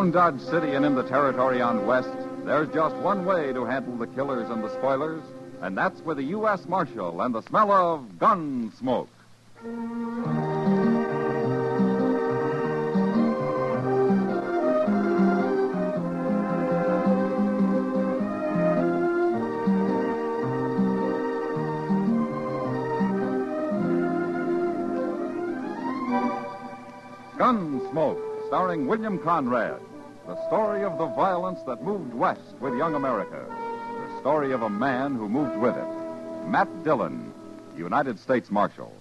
Around Dodge City and in the territory on west, there's just one way to handle the killers and the spoilers, and that's with a U.S. Marshal and the smell of Gunsmoke. Gunsmoke, starring William Conrad. The story of the violence that moved west with young America. The story of a man who moved with it. Matt Dillon, United States Marshal.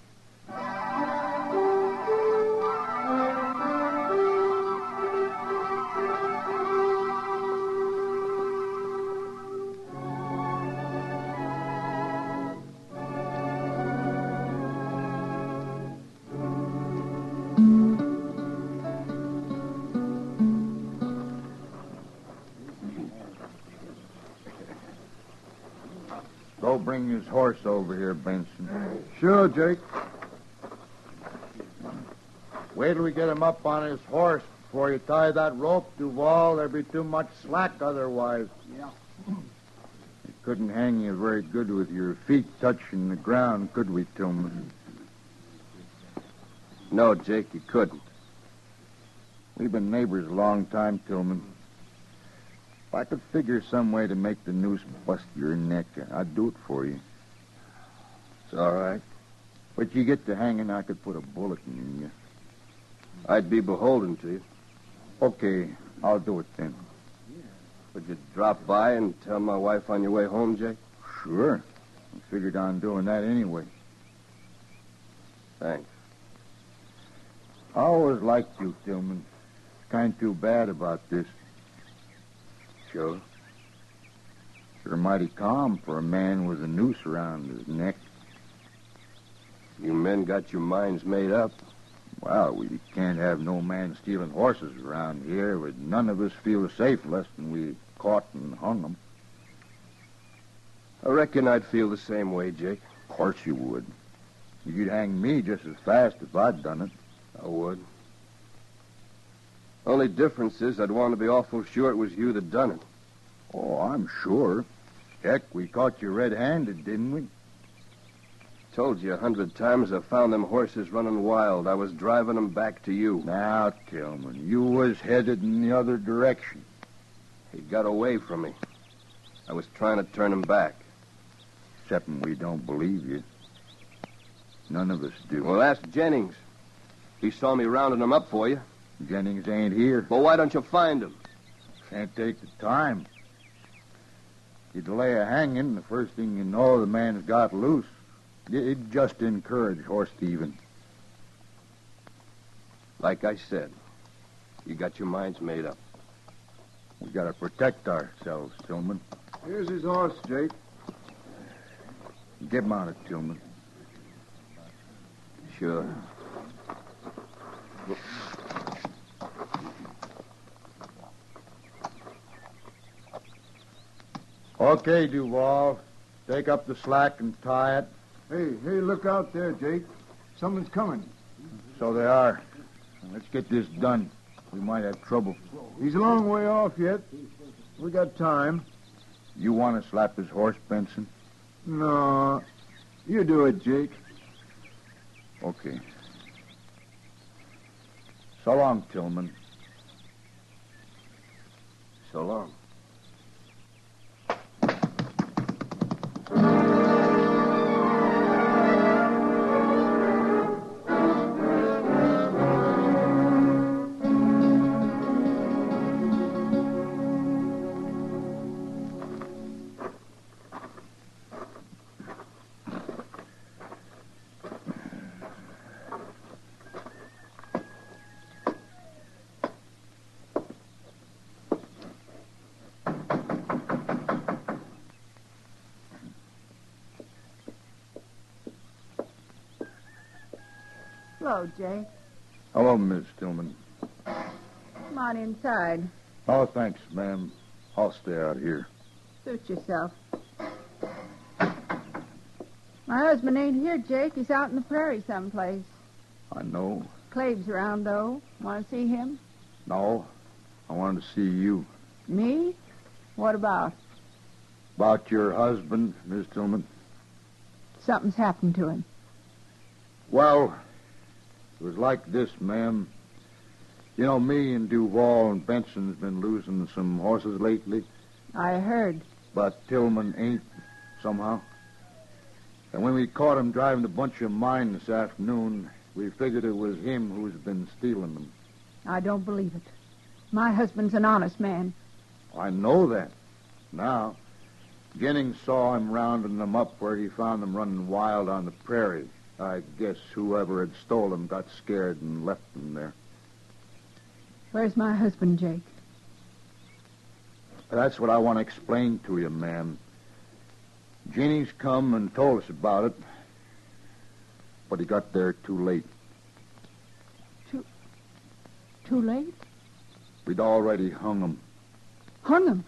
Go bring his horse over here, Benson. Sure, Jake. Wait till we get him up on his horse before you tie that rope, Duval. There'd be too much slack otherwise. Yeah. We couldn't hang you very good with your feet touching the ground, could we, Tillman? No, Jake, you couldn't. We've been neighbors a long time, Tillman. If I could figure some way to make the noose bust your neck, I'd do it for you. It's all right. But you get to hanging, I could put a bullet in you. I'd be beholden to you. Okay, I'll do it then. Would you drop by and tell my wife on your way home, Jake? Sure. I figured on doing that anyway. Thanks. I always liked you, Tillman. Kind too bad about this. Sure. You're mighty calm for a man with a noose around his neck. You men got your minds made up. Well, we can't have no man stealing horses around here, but none of us feel safe less than we caught and hung them. I reckon I'd feel the same way, Jake. Of course you would. You'd hang me just as fast if I'd done it. I would. Only difference is I'd want to be awful sure it was you that done it. Oh, I'm sure. Heck, we caught you red-handed, didn't we? Told you 100 times I found them horses running wild. I was driving them back to you. Now, Tillman, you was headed in the other direction. He got away from me. I was trying to turn him back. Excepting we don't believe you. None of us do. Well, ask Jennings. He saw me rounding them up for you. Jennings ain't here. Well, why don't you find him? Can't take the time. You delay a hanging, the first thing you know, the man's got loose. It'd just encourage horse thieving. Like I said, you got your minds made up. We gotta protect ourselves, Tillman. Here's his horse, Jake. Get him on it, Tillman. Sure. Okay, Duval. Take up the slack and tie it. Hey, look out there, Jake. Someone's coming. So they are. Let's get this done. We might have trouble. He's a long way off yet. We got time. You want to slap his horse, Benson? No. You do it, Jake. Okay. So long, Tillman. So long. Hello, Jake. Hello, Miss Tillman. Come on inside. Oh, thanks, ma'am. I'll stay out here. Suit yourself. My husband ain't here, Jake. He's out in the prairie someplace. I know. Clave's around, though. Want to see him? No, I wanted to see you. Me? What about? About your husband, Miss Tillman. Something's happened to him. Well, it was like this, ma'am. You know, me and Duval and Benson's been losing some horses lately, I heard. but Tillman ain't, somehow. And when we caught him driving a bunch of mine this afternoon, we figured it was him who's been stealing them. I don't believe it. My husband's an honest man. I know that. Now, Jennings saw him rounding them up where he found them running wild on the prairie. I guess whoever had stole them got scared and left them there. Where's my husband, Jake? That's what I want to explain to you, ma'am. Jennings come and told us about it, but he got there too late. Too late? We'd already hung him. Hung him?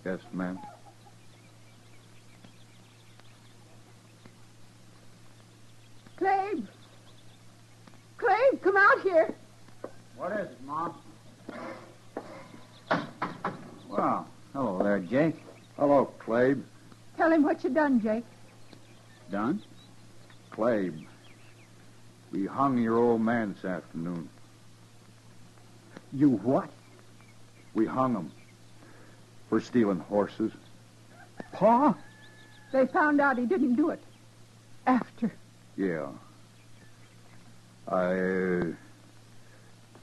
Yes, ma'am. Clabe! Clabe, come out here. What is it, Mom? Well, hello there, Jake. Hello, Clabe. Tell him what you done, Jake. Done? Clabe. We hung your old man this afternoon. You what? We hung him for stealing horses. Pa? They found out he didn't do it. After. Yeah. I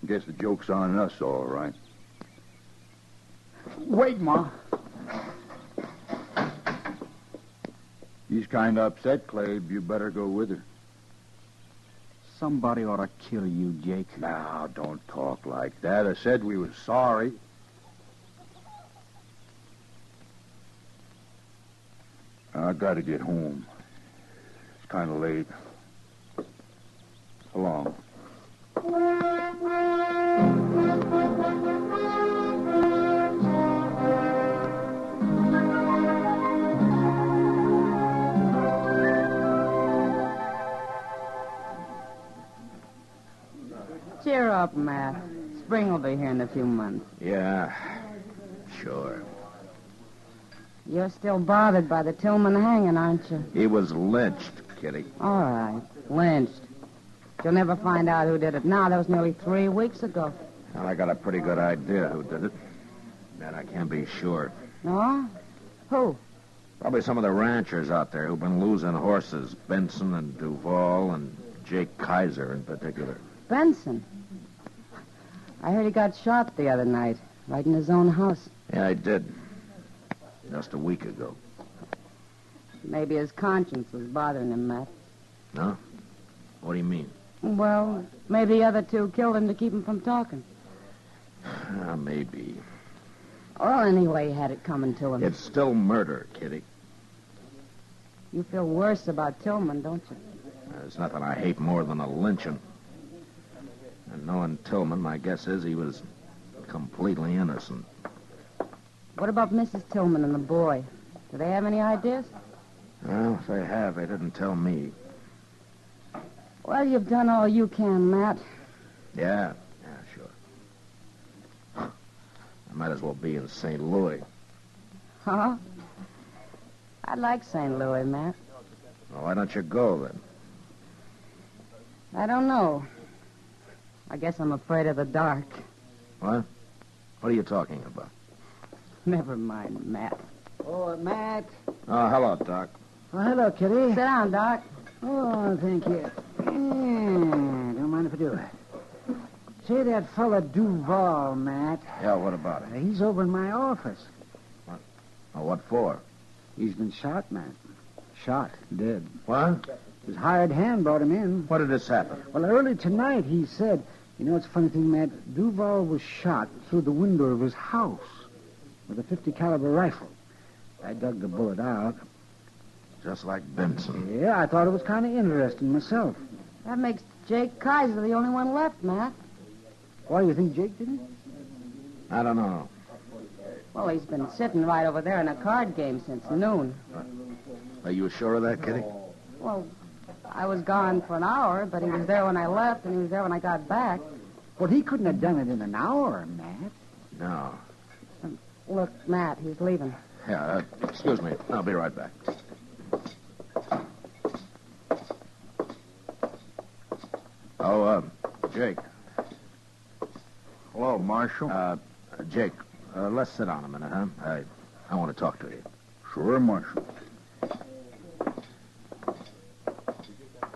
guess the joke's on us, all right. Wait, Ma. He's kind of upset, Clabe. You better go with her. Somebody ought to kill you, Jake. Now, don't talk like that. I said we was sorry. I gotta get home. It's kind of late. So long. Cheer up, Matt. Spring will be here in a few months. Yeah, sure. You're still bothered by the Tillman hanging, aren't you? He was lynched, Kitty. All right. Lynched. You'll never find out who did it now. That was nearly 3 weeks ago. Well, I got a pretty good idea who did it. But I can't be sure. No? Who? Probably some of the ranchers out there who've been losing horses. Benson and Duval and Jake Kaiser in particular. Benson. I heard he got shot the other night, right in his own house. Yeah, I did. Just a week ago. Maybe his conscience was bothering him, Matt. No? What do you mean? Well, maybe the other two killed him to keep him from talking. Maybe. Well, anyway, he had it coming to him. It's still murder, Kitty. You feel worse about Tillman, don't you? There's nothing I hate more than a lynching. And knowing Tillman, my guess is he was completely innocent. What about Mrs. Tillman and the boy? Do they have any ideas? Well, if they have, they didn't tell me. Well, you've done all you can, Matt. Yeah, sure. I might as well be in St. Louis. Huh? I like St. Louis, Matt. Well, why don't you go, then? I don't know. I guess I'm afraid of the dark. What? What are you talking about? Never mind, Matt. Oh, Matt. Oh, hello, Doc. Oh, hello, Kitty. Sit down, Doc. Oh, thank you. Yeah, don't mind if I do. Say, that fella Duval, Matt. Yeah, what about it? He's over in my office. Oh, what for? He's been shot, Matt. Shot, dead. What? His hired hand brought him in. What did this happen? Well, early tonight, he said, you know, it's a funny thing, Matt. Duval was shot through the window of his house with a .50 caliber rifle. I dug the bullet out. Just like Benson. Yeah, I thought it was kind of interesting myself. That makes Jake Kaiser the only one left, Matt. Why do you think Jake did it? I don't know. Well, he's been sitting right over there in a card game since noon. Are you sure of that, Kitty? Well, I was gone for an hour, but he was there when I left, and he was there when I got back. Well, he couldn't have done it in an hour, Matt. No. Look, Matt, he's leaving. Yeah, excuse me. I'll be right back. Oh, Jake. Hello, Marshal. Jake, let's sit down a minute, huh? I want to talk to you. Sure, Marshal.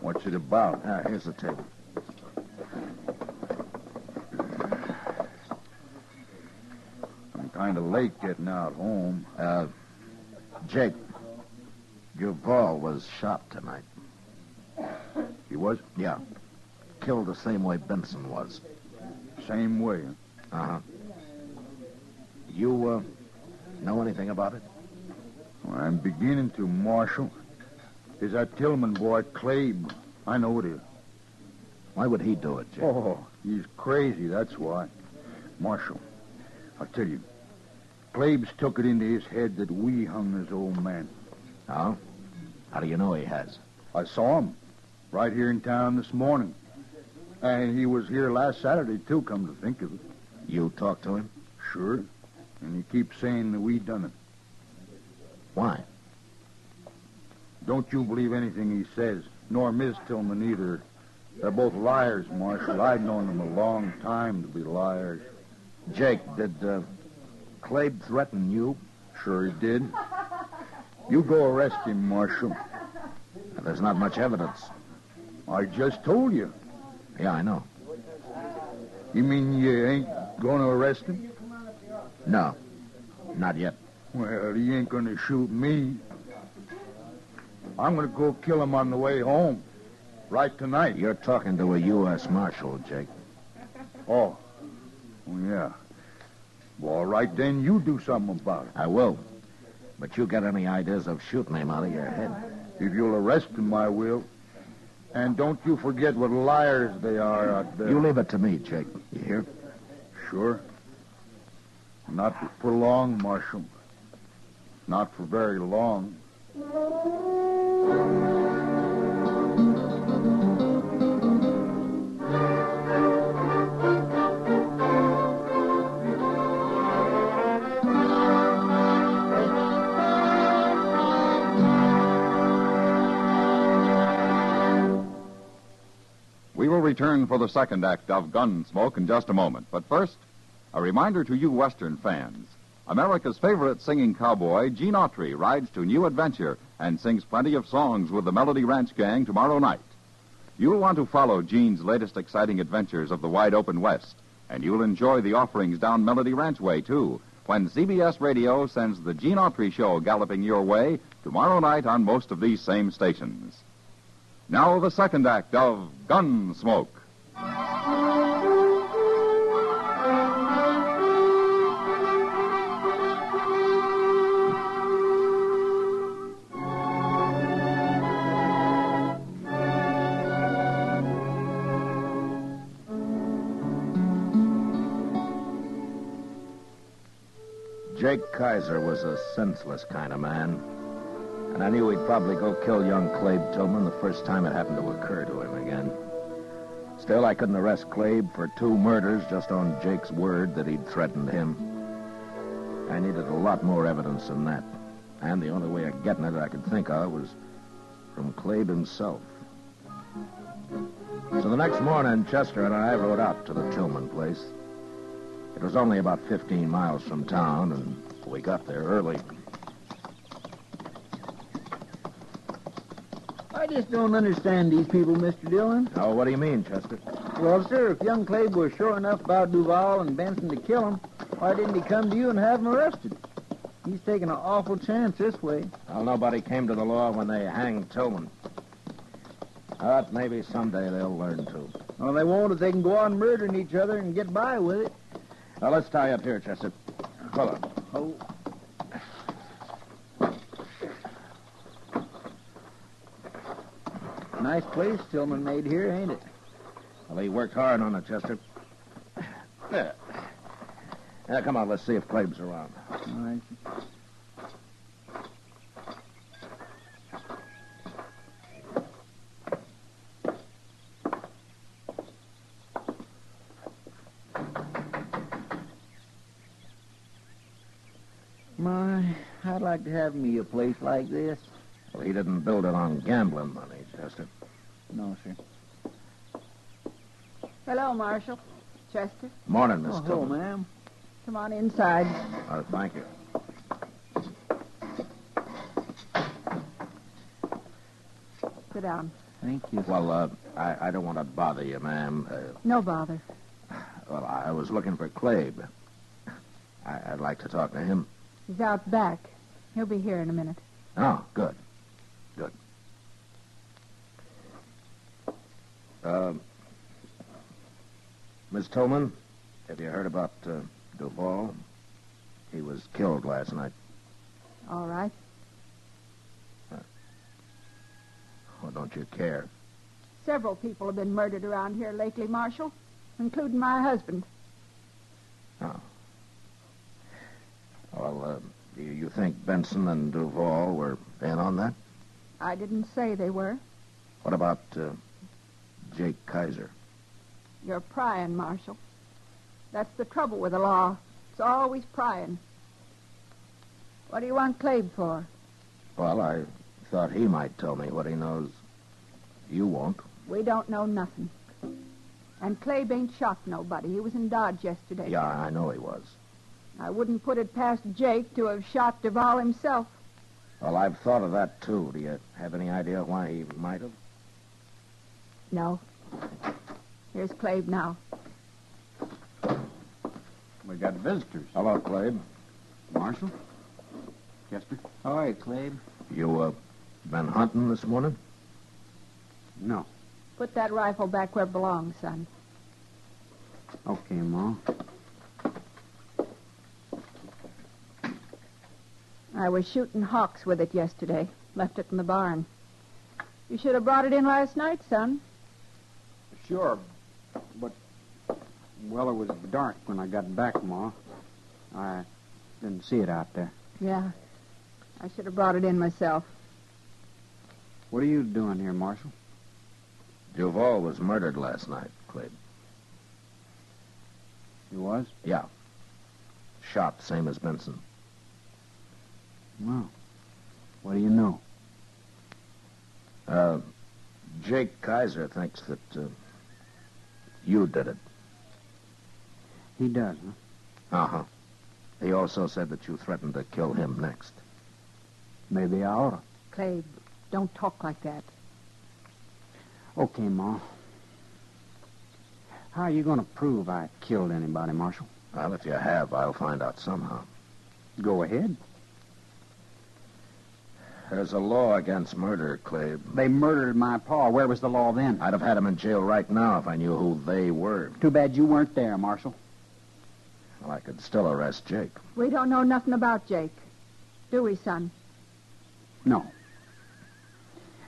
What's it about? Here's the table. I'm kind of late getting out home. Jake, Duval was shot tonight. He was? Yeah. Killed the same way Benson was. Same way, huh? Uh-huh. You, know anything about it? Well, I'm beginning to, Marshal. Is that Tillman boy, Clabe. I know it is. Why would he do it, Jake? Oh, he's crazy, that's why. Marshal, I'll tell you. Clabe's took it into his head that we hung his old man. Oh? How do you know he has? I saw him right here in town this morning. And he was here last Saturday, too, come to think of it. You talked to him? Sure. And he keeps saying that we done it. Why? Don't you believe anything he says, nor Miss Tillman either. They're both liars, Marshal. I've known them a long time to be liars. Jake, did Clabe threaten you? Sure he did. You go arrest him, Marshal. There's not much evidence. I just told you. Yeah, I know. You mean you ain't going to arrest him? No, not yet. Well, he ain't going to shoot me. I'm going to go kill him on the way home. Right tonight. You're talking to a U.S. Marshal, Jake. Oh, yeah. Well, all right, then you do something about it. I will. But you got any ideas of shooting him out of your head? If you'll arrest him, I will. And don't you forget what liars they are out there. You leave it to me, Jake. You hear? Sure. Not for long, Marshal. Not for very long. We will return for the second act of Gunsmoke in just a moment. But first, a reminder to you Western fans. America's favorite singing cowboy, Gene Autry, rides to new adventure and sings plenty of songs with the Melody Ranch Gang tomorrow night. You'll want to follow Gene's latest exciting adventures of the wide open West, and you'll enjoy the offerings down Melody Ranch Way, too, when CBS Radio sends the Gene Autry Show galloping your way tomorrow night on most of these same stations. Now the second act of Gunsmoke. Jake Kaiser was a senseless kind of man. And I knew he'd probably go kill young Clabe Tillman the first time it happened to occur to him again. Still, I couldn't arrest Clabe for 2 murders just on Jake's word that he'd threatened him. I needed a lot more evidence than that. And the only way of getting it I could think of was from Clabe himself. So the next morning, Chester and I rode out to the Tillman place. It was only about 15 miles from town, and we got there early. I just don't understand these people, Mr. Dillon. Oh, what do you mean, Chester? Well, sir, if young Clabe was sure enough about Duval and Benson to kill him, why didn't he come to you and have him arrested? He's taking an awful chance this way. Well, nobody came to the law when they hanged Tillman. But maybe someday they'll learn to. Well, they won't if they can go on murdering each other and get by with it. Now, let's tie up here, Chester. Pull up. Oh. Nice place Tillman made here, ain't it? Well, he worked hard on it, Chester. There. Now, come on, let's see if Clabe's around. All right. My, I'd like to have me a place like this. Well, he didn't build it on gambling money, Chester. No, sir. Hello, Marshal. Chester. Morning, Miss Hello, Tillman. ma'am. Come on inside. Thank you. Sit down. Thank you. Well, I don't want to bother you, ma'am. No bother. Well, I was looking for Clabe. I'd like to talk to him. He's out back. He'll be here in a minute. Oh, good. Good. Miss Tillman, have you heard about Duval? He was killed last night. All right. Well, don't you care? Several people have been murdered around here lately, Marshal, including my husband. Oh. Well, you think Benson and Duval were in on that? I didn't say they were. What about Jake Kaiser? You're prying, Marshal. That's the trouble with the law. It's always prying. What do you want Clabe for? Well, I thought he might tell me what he knows. You won't. We don't know nothing. And Clabe ain't shot nobody. He was in Dodge yesterday. Yeah, I know he was. I wouldn't put it past Jake to have shot Duval himself. Well, I've thought of that, too. Do you have any idea why he might have? No. Here's Clabe now. We got visitors. Hello, Clabe. Marshal? Chester? All right, Clabe. You, been hunting this morning? No. Put that rifle back where it belongs, son. Okay, Ma. I was shooting hawks with it yesterday. Left it in the barn. You should have brought it in last night, son. Sure, but, well, it was dark when I got back, Ma. I didn't see it out there. Yeah. I should have brought it in myself. What are you doing here, Marshal? Duval was murdered last night, Clabe. He was? Yeah. Shot, same as Benson. Well, what do you know? Jake Kaiser thinks that you did it. He does, huh? Uh-huh. He also said that you threatened to kill him next. Maybe I oughta. Clabe, don't talk like that. Okay, Ma. How are you going to prove I killed anybody, Marshal? Well, if you have, I'll find out somehow. Go ahead. There's a law against murder, Clabe. They murdered my pa. Where was the law then? I'd have had him in jail right now if I knew who they were. Too bad you weren't there, Marshal. Well, I could still arrest Jake. We don't know nothing about Jake. Do we, son? No.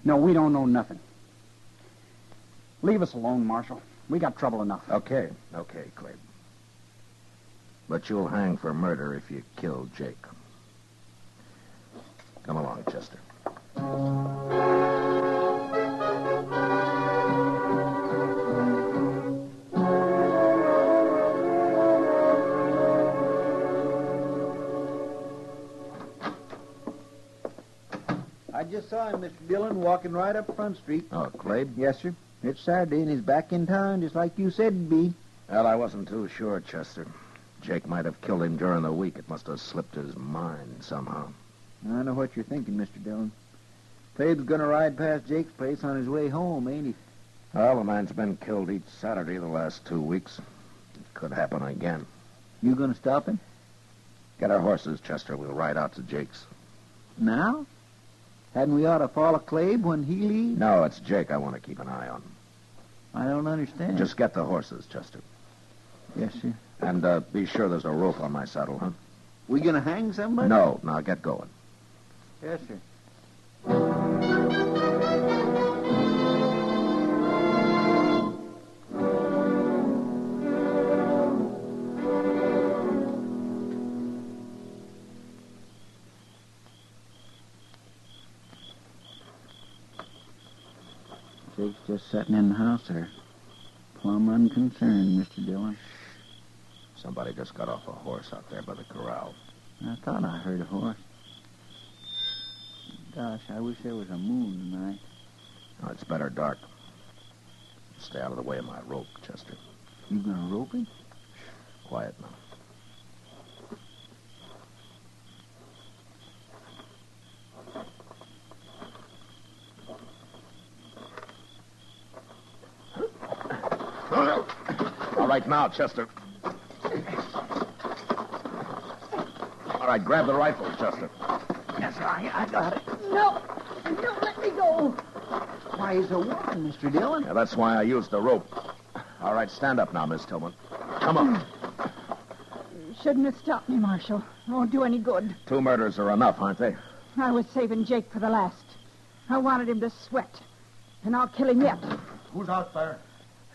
No, we don't know nothing. Leave us alone, Marshal. We got trouble enough. Okay, Clabe. But you'll hang for murder if you kill Jake. Come along, Chester. I just saw him, Mr. Dillon, walking right up Front Street. Oh, Clabe? Yes, sir. It's Saturday, and he's back in town, just like you said he'd be. Well, I wasn't too sure, Chester. Jake might have killed him during the week. It must have slipped his mind somehow. I know what you're thinking, Mr. Dillon. Clabe's gonna ride past Jake's place on his way home, ain't he? Well, the man's been killed each Saturday the last 2 weeks. It could happen again. You gonna stop him? Get our horses, Chester. We'll ride out to Jake's. Now? Hadn't we ought to follow Clabe when he leaves? No, it's Jake I want to keep an eye on. I don't understand. Just get the horses, Chester. Yes, sir. And be sure there's a rope on my saddle, huh? We gonna hang somebody? No. Now get going. Yes, sir. Jake's just sitting in the house there. Plumb unconcerned, Mr. Dillon. Somebody just got off a horse out there by the corral. I thought I heard a horse. Gosh, I wish there was a moon tonight. Oh, it's better dark. Stay out of the way of my rope, Chester. You gonna rope him? Quiet now. All right, now, Chester. All right, grab the rifle, Chester. Yes, I got it. No, don't let me go. Why, he's a woman, Mr. Dillon. Yeah, that's why I used the rope. All right, stand up now, Miss Tillman. Come on. You shouldn't have stopped me, Marshal. It won't do any good. 2 murders are enough, aren't they? I was saving Jake for the last. I wanted him to sweat. And I'll kill him yet. Who's out there?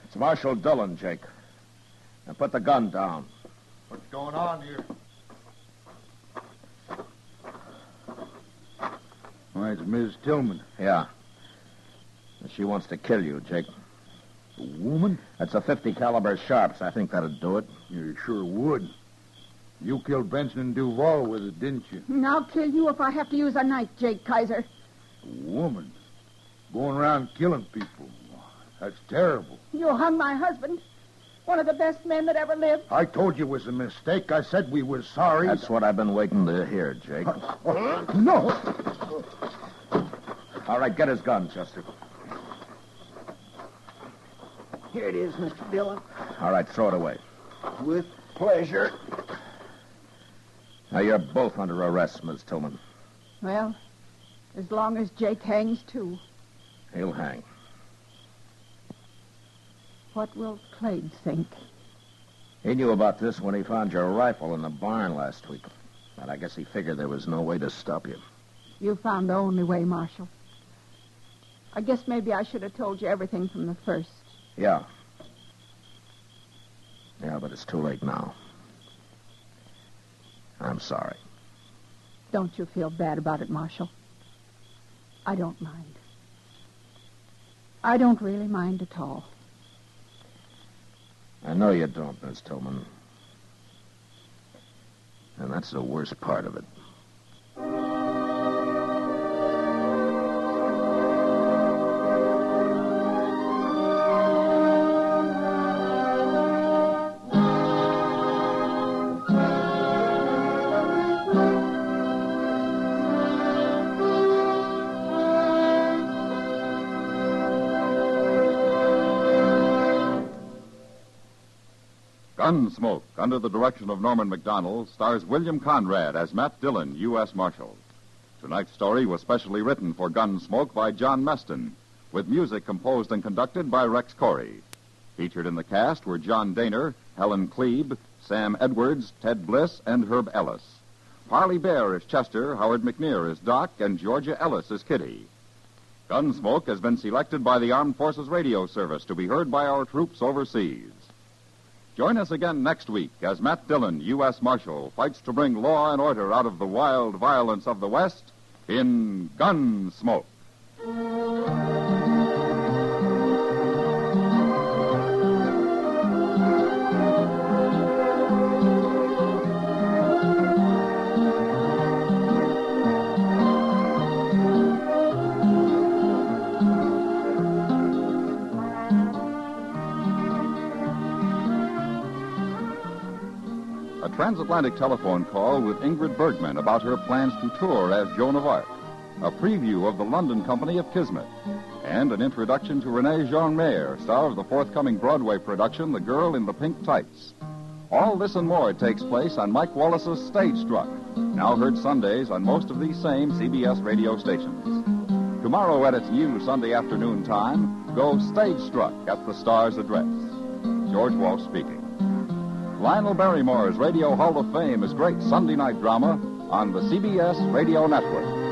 It's Marshal Dillon, Jake. Now put the gun down. What's going on here? Why, it's Ms. Tillman. Yeah. She wants to kill you, Jake. A woman? That's a 50 caliber sharps. I think that'd do it. You sure would. You killed Benson and Duval with it, didn't you? And I'll kill you if I have to use a knife, Jake Kaiser. A woman? Going around killing people. That's terrible. You hung my husband. One of the best men that ever lived. I told you it was a mistake. I said we was sorry. That's what I've been waiting to hear, Jake. No. All right, get his gun, Chester. Here it is, Mr. Dillon. All right, throw it away. With pleasure. Now, you're both under arrest, Miss Tillman. Well, as long as Jake hangs, too. He'll hang. What will Clade think? He knew about this when he found your rifle in the barn last week. But I guess he figured there was no way to stop you. You found the only way, Marshal. I guess maybe I should have told you everything from the first. Yeah. Yeah, but it's too late now. I'm sorry. Don't you feel bad about it, Marshal? I don't mind. I don't really mind at all. I know you don't, Miss Tillman. And that's the worst part of it. Gunsmoke, under the direction of Norman Macdonnell, stars William Conrad as Matt Dillon, U.S. Marshal. Tonight's story was specially written for Gunsmoke by John Meston, with music composed and conducted by Rex Corey. Featured in the cast were John Daner, Helen Klebe, Sam Edwards, Ted Bliss, and Herb Ellis. Parley Baer is Chester, Howard McNear is Doc, and Georgia Ellis is Kitty. Gunsmoke has been selected by the Armed Forces Radio Service to be heard by our troops overseas. Join us again next week as Matt Dillon, U.S. Marshal, fights to bring law and order out of the wild violence of the West in Gunsmoke. Transatlantic telephone call with Ingrid Bergman about her plans to tour as Joan of Arc, a preview of the London company of Kismet, and an introduction to Renee Jean Mayer, star of the forthcoming Broadway production The Girl in the Pink Tights. All this and more takes place on Mike Wallace's Stage Struck, now heard Sundays on most of these same CBS radio stations. Tomorrow at its new Sunday afternoon time, go Stage Struck at the Star's address. George Walsh speaking. Lionel Barrymore's Radio Hall of Fame is great Sunday night drama on the CBS Radio Network.